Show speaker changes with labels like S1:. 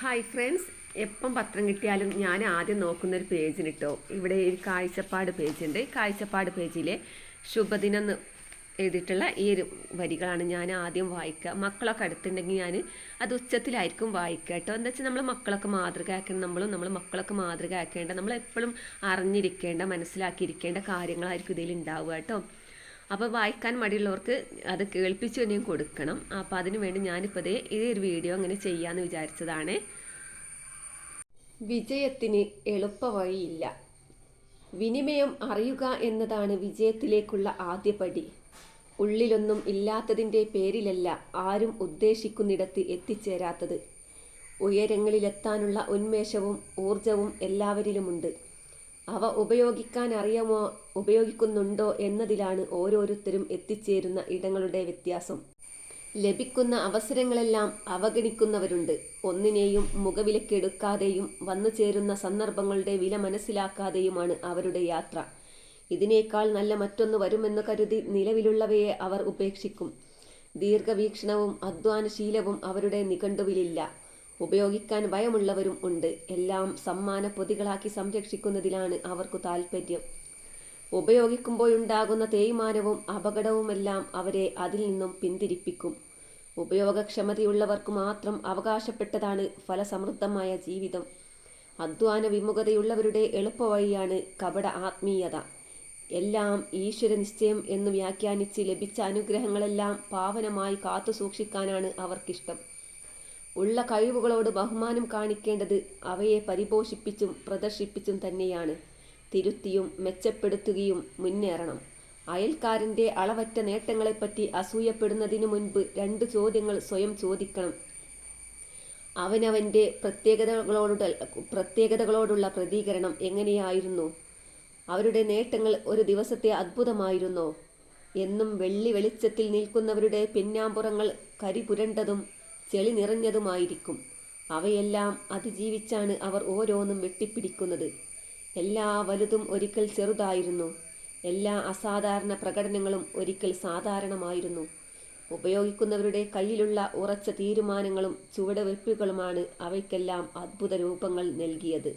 S1: Hi friends, എപ്പം പത്രം കിട്ടിയാലും ഞാൻ ആദ്യം നോക്കുന്നൊരു പേജിന് കേട്ടോ. ഇവിടെ ഒരു കാഴ്ചപ്പാട് പേജുണ്ട്. കാഴ്ചപ്പാട് പേജിലെ ശുഭദിനം എന്ന് എഴുതിയിട്ടുള്ള ഈ ഒരു വരികളാണ് ഞാൻ ആദ്യം വായിക്കുക. മക്കളൊക്കെ അടുത്തുണ്ടെങ്കിൽ ഞാൻ അത് ഉച്ചത്തിലായിരിക്കും വായിക്കുക കേട്ടോ. എന്താ വെച്ചാൽ നമ്മൾ മക്കളൊക്കെ മാതൃകയാക്കണം, നമ്മൾ മക്കളൊക്കെ മാതൃകയാക്കേണ്ട, നമ്മളെപ്പോഴും അറിഞ്ഞിരിക്കേണ്ട, മനസ്സിലാക്കിയിരിക്കേണ്ട കാര്യങ്ങളായിരിക്കും ഇതിൽ ഉണ്ടാവുക കേട്ടോ. അപ്പോൾ വായിക്കാൻ മടിയുള്ളവർക്ക് അത് കേൾപ്പിച്ച് തന്നെയും കൊടുക്കണം. അപ്പോൾ അതിനു വേണ്ടി ഞാനിപ്പോൾ ഈ ഒരു വീഡിയോ അങ്ങനെ ചെയ്യാമെന്ന് വിചാരിച്ചതാണ്. വിജയത്തിന് എളുപ്പ വഴിയില്ല. വിനിമയം അറിയുക എന്നതാണ് വിജയത്തിലേക്കുള്ള ആദ്യപടി. ഉള്ളിലൊന്നും ഇല്ലാത്തതിൻ്റെ പേരിലല്ല ആരും ഉദ്ദേശിക്കുന്നിടത്ത് എത്തിച്ചേരാത്തത്. ഉയരങ്ങളിലെത്താനുള്ള ഉന്മേഷവും ഊർജവും എല്ലാവരിലുമുണ്ട്. അവ ഉപയോഗിക്കാൻ അറിയാമോ, ഉപയോഗിക്കുന്നുണ്ടോ എന്നതിലാണ് ഓരോരുത്തരും എത്തിച്ചേരുന്ന ഇടങ്ങളുടെ വ്യത്യാസം. ലഭിക്കുന്ന അവസരങ്ങളെല്ലാം അവഗണിക്കുന്നവരുണ്ട്. ഒന്നിനെയും മുഖവിലക്കെടുക്കാതെയും വന്നു ചേരുന്ന സന്ദർഭങ്ങളുടെ വില മനസ്സിലാക്കാതെയുമാണ് അവരുടെ യാത്ര. ഇതിനേക്കാൾ നല്ല മറ്റൊന്ന് വരുമെന്ന് കരുതി നിലവിലുള്ളവയെ അവർ ഉപേക്ഷിക്കും. ദീർഘവീക്ഷണവും അധ്വാനശീലവും അവരുടെ നിഘണ്ടുവിലില്ല. ഉപയോഗിക്കാൻ ഭയമുള്ളവരും ഉണ്ട്. എല്ലാം സമ്മാന പൊതികളാക്കി സംരക്ഷിക്കുന്നതിലാണ് അവർക്കു താൽപ്പര്യം. ഉപയോഗിക്കുമ്പോഴുണ്ടാകുന്ന തേയ്മാനവും അപകടവുമെല്ലാം അവരെ അതിൽ നിന്നും പിന്തിരിപ്പിക്കും. ഉപയോഗക്ഷമതയുള്ളവർക്ക് മാത്രം അവകാശപ്പെട്ടതാണ് ഫലസമൃദ്ധമായ ജീവിതം. അധ്വാന വിമുഖതയുള്ളവരുടെ എളുപ്പവഴിയാണ് കപട ആത്മീയത. എല്ലാം ഈശ്വര നിശ്ചയം എന്ന് വ്യാഖ്യാനിച്ച് ലഭിച്ച അനുഗ്രഹങ്ങളെല്ലാം പാവനമായി കാത്തു സൂക്ഷിക്കാനാണ് അവർക്കിഷ്ടം. ഉള്ള കഴിവുകളോട് ബഹുമാനം കാണിക്കേണ്ടത് അവയെ പരിപോഷിപ്പിച്ചും പ്രദർശിപ്പിച്ചും തന്നെയാണ്. തിരുത്തിയും മെച്ചപ്പെടുത്തുകയും മുന്നേറണം. അയൽക്കാരൻ്റെ അളവറ്റ നേട്ടങ്ങളെപ്പറ്റി അസൂയപ്പെടുന്നതിനു മുൻപ് 2 ചോദ്യങ്ങൾ സ്വയം ചോദിക്കണം. അവനവൻ്റെ പ്രത്യേകതകളോടുള്ള പ്രതികരണം എങ്ങനെയായിരുന്നു? അവരുടെ നേട്ടങ്ങൾ ഒരു ദിവസത്തെ അത്ഭുതമായിരുന്നോ? എന്നും വെള്ളി വെളിച്ചത്തിൽ നിൽക്കുന്നവരുടെ പിന്നാമ്പുറങ്ങൾ കരിപുരണ്ടതും ചെളി നിറഞ്ഞതുമായിരിക്കും. അവയെല്ലാം അതിജീവിച്ചാണ് അവർ ഓരോന്നും വെട്ടിപ്പിടിക്കുന്നത്. എല്ലാ വലുതും ഒരിക്കൽ ചെറുതായിരുന്നു. എല്ലാ അസാധാരണ പ്രകടനങ്ങളും ഒരിക്കൽ സാധാരണമായിരുന്നു. ഉപയോഗിക്കുന്നവരുടെ കയ്യിലുള്ള ഉറച്ച തീരുമാനങ്ങളും ചുവടുവെപ്പുകളുമാണ് അവയ്ക്കെല്ലാം അദ്ഭുത രൂപങ്ങൾ നൽകിയത്.